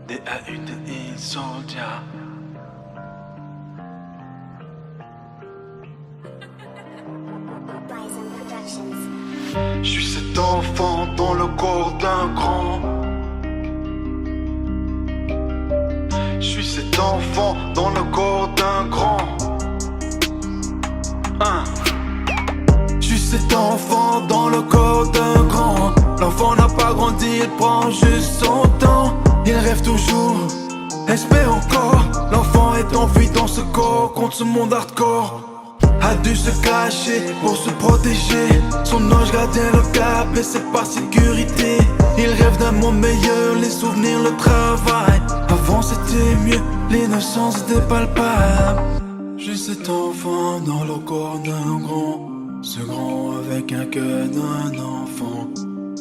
DAUTI Soldier. Je suis cet enfant dans le corps d'un grand. Je suis cet enfant dans le corps d'un grand. Je suis cet enfant dans le corps d'un grand. L'enfant n'a pas grandi, il prend juste son temps. Il rêve toujours, espère encore. L'enfant est enfui dans ce corps contre ce monde hardcore. A dû se cacher pour se protéger. Son ange gardien le cap et c'est par sécurité. Il rêve d'un monde meilleur, les souvenirs, le travail. Avant c'était mieux, l'innocence était palpable. Je suis cet enfant dans le corps d'un grand. Ce grand avec un cœur d'un enfant.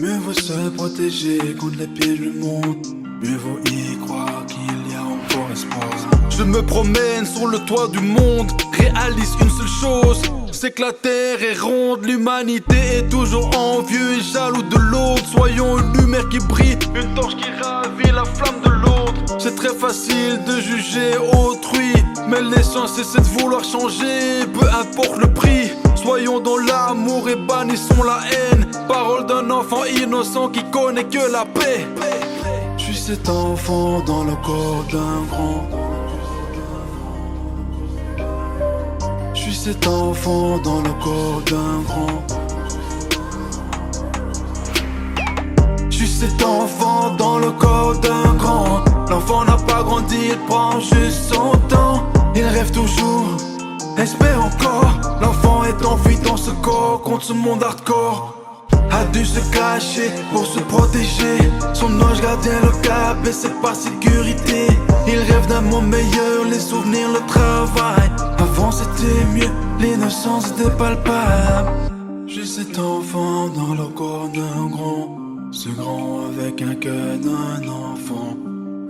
Mieux vaut se protéger contre les pièges du monde. Mieux vaut y croire qu'il y a encore espoir. Je me promène sur le toit du monde, réalise une seule chose, c'est que la terre est ronde. L'humanité est toujours envieux et jaloux de l'autre. Soyons une lumière qui brille, une torche qui ravit la flamme de l'autre. C'est très facile de juger autrui, mais l'essence c'est de vouloir changer, peu importe le prix. Soyons dans l'amour et bannissons la haine. Parole d'un enfant innocent qui connaît que la paix. Je suis cet enfant dans le corps d'un grand. Je suis cet enfant dans le corps d'un grand. Je suis cet enfant dans le corps d'un grand. L'enfant n'a pas grandi, il prend juste son temps. Il rêve toujours, espère encore. L'enfant est enfui dans ce corps contre ce monde hardcore. A dû se cacher pour se protéger. Son ange gardien le cap et c'est par sécurité. Il rêve d'un monde meilleur, les souvenirs, le travail. Avant c'était mieux, l'innocence était palpable. Je suis cet enfant dans le corps d'un grand. Ce grand avec un cœur d'un enfant.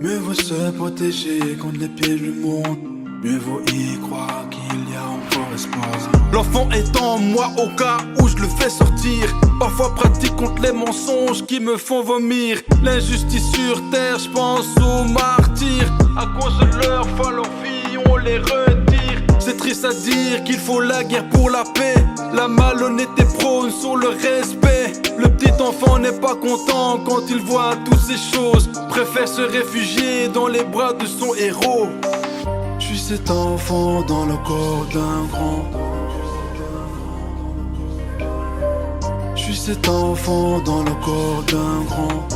Mieux vaut se protéger contre les pièges du monde. Mieux vaut y croire qu'il y a encore espoir. L'enfant est en moi au cas où je le fais sortir. Parfois pratique contre les mensonges qui me font vomir. L'injustice sur terre, je pense aux martyrs. À cause de leur foi, leurs vies, on les retire. C'est triste à dire qu'il faut la guerre pour la paix. La malhonnêteté prône sur le respect. Le petit enfant n'est pas content quand il voit toutes ces choses. Préfère se réfugier dans les bras de son héros. Je suis cet enfant dans le corps d'un grand. Je suis cet enfant dans le corps d'un grand.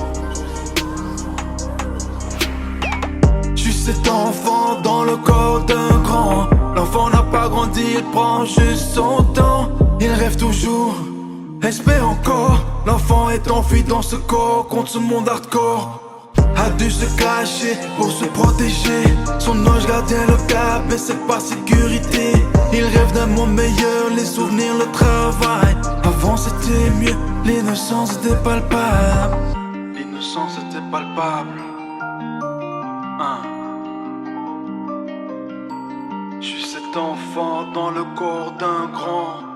Je suis cet enfant dans le corps d'un grand. L'enfant n'a pas grandi, il prend juste son temps. Il rêve toujours, espère encore. L'enfant est enfui dans ce corps contre ce monde hardcore. A dû se cacher pour se protéger. Son ange gardien le cap et c'est par sécurité. Il rêve d'un monde meilleur, les souvenirs, le travail. Avant c'était mieux, l'innocence était palpable. L'innocence était palpable. Je suis cet enfant dans le corps d'un grand.